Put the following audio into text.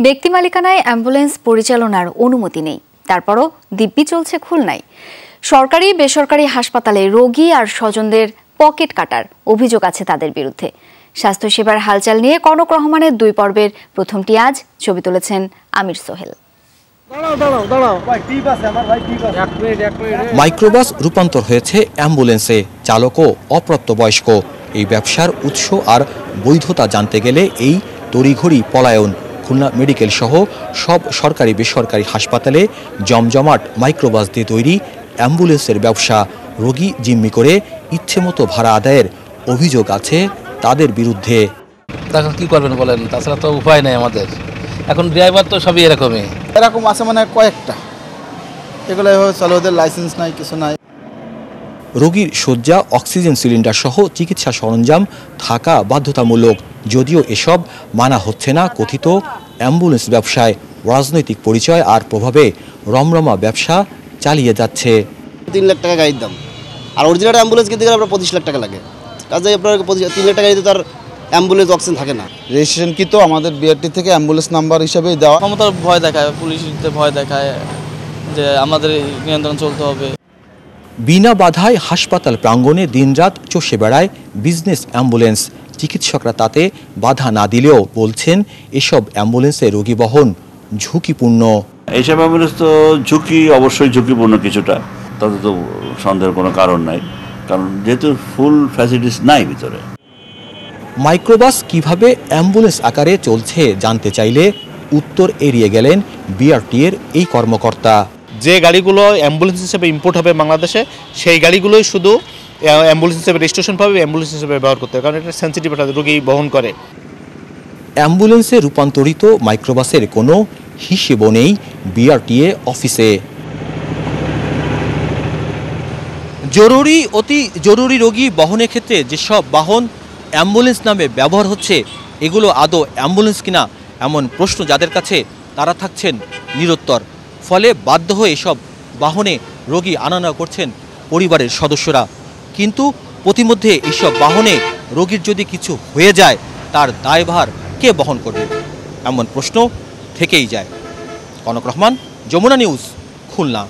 ব্যক্তি মালিকানায় অ্যাম্বুলেন্স পরিচালনার অনুমতি নেই, তারপরও দিব্যি চলছে খুলনায়। সরকারি বেসরকারি হাসপাতালে রোগী আর স্বজনদের পকেট কাটার অভিযোগ আছে তাদের বিরুদ্ধে। স্বাস্থ্যসেবার হালচাল নিয়ে কনক রহমানের 2 পর্বের প্রথমটি আজ। ছবি তুলেছেন আমির সোহেল। মাইক্রোবাস রূপান্তর হয়েছে অ্যাম্বুলেন্সে, চালকও অপ্রাপ্তবয়স্ক। এই ব্যবসার উৎস আর বৈধতা জানতে গেলে এই তড়িঘড়ি পলায়ন। খুলনা মেডিকেল সহ সব সরকারি বেসরকারি হাসপাতালে জমজমাট মাইক্রোবাস দিয়ে তৈরি অ্যাম্বুলেন্সের ব্যবসা। রোগী জিম্মি করে ইচ্ছেমতো ভাড়া আদায়ের অভিযোগ আছে তাদের বিরুদ্ধে। তখন কি করবেন বলেন, তাছাড়া তো উপায় নেই আমাদের। এখন ড্রাইভার তো সবই এরকম আছে, মানে কয়েকটা, এগুলো চলে, ওদের লাইসেন্স নাই, কিছু নাই। রোগীর শয্যা, অক্সিজেন সিলিন্ডার সহ চিকিৎসা সরঞ্জাম থাকা বাধ্যতামূলক। যদিও এসব মানা হচ্ছে না কথিত অ্যাম্বুলেন্স ব্যবসায়। রাজনৈতিক পরিচয় আর প্রভাবে রমরমা ব্যবসা চালিয়ে যাচ্ছে। 3 লাখ টাকা গাড়ির দাম, আর অরিজিনাল অ্যাম্বুলেন্স কিনতে গেলে আপনার 25 লাখ টাকা লাগে। কাজে আপনার 3 লাখ টাকা দিতে তার অ্যাম্বুলেন্স অক্সিজেন থাকে না। রেজিস্ট্রেশন কি তো আমাদের বিআরটি থেকে অ্যাম্বুলেন্স নাম্বার হিসেবেই দেওয়া। ক্ষমতার ভয় দেখায়, পুলিশদের ভয় দেখায় যে আমাদের নিয়ন্ত্রণ চলতে হবে। বিনা বাধায় হাসপাতাল প্রাঙ্গণে দিনরাত চষে বেড়ায় বিজনেস অ্যাম্বুলেন্স। চিকিৎসকরা তাতে বাধা না দিলেও বলছেন এসব অ্যাম্বুলেন্সে রোগী বহন ঝুঁকিপূর্ণ। এইসব অ্যাম্বুলেন্স তো অবশ্যই ঝুঁকিপূর্ণ কিছুটা, তাতে তো সন্দেহের কোনো কারণ নাই, কারণ যেহেতু ফুল ফ্যাসিলিটিস নাই ভিতরে। মাইক্রোবাস কিভাবে অ্যাম্বুলেন্স আকারে চলছে জানতে চাইলে উত্তর এড়িয়ে গেলেন বিআরটি এর এই কর্মকর্তা। যে গাড়িগুলো অ্যাম্বুলেন্স হিসেবে ইম্পোর্ট হবে বাংলাদেশে, সেই গাড়িগুলোই শুধু অ্যাম্বুলেন্স হিসেবে রেজিস্ট্রেশন পাবে, অ্যাম্বুলেন্স হিসেবে ব্যবহার করতে হবে, কারণ এটা সেন্সিটিভ, একটা রোগী বহন করে। অ্যাম্বুলেন্সে রূপান্তরিত মাইক্রোবাসের কোনো হিসেবও নেই বিআরটিএ অফিসে। জরুরি, অতি জরুরি রোগী বহনের ক্ষেত্রে যেসব বাহন অ্যাম্বুলেন্স নামে ব্যবহার হচ্ছে, এগুলো আদৌ অ্যাম্বুলেন্স কিনা এমন প্রশ্ন যাদের কাছে, তারা থাকছেন নিরুত্তর। ফলে বাধ্য হয়ে এসব বাহনে রোগী আনা নেওয়া করছেন পরিবারের সদস্যরা। কিন্তু প্রতিমধ্যে এসব বাহনে রোগীর যদি কিছু হয়ে যায়, তার দায়ভার কে বহন করবে, এমন প্রশ্ন থেকেই যায়। কনক রহমান, যমুনা নিউজ, খুলনা।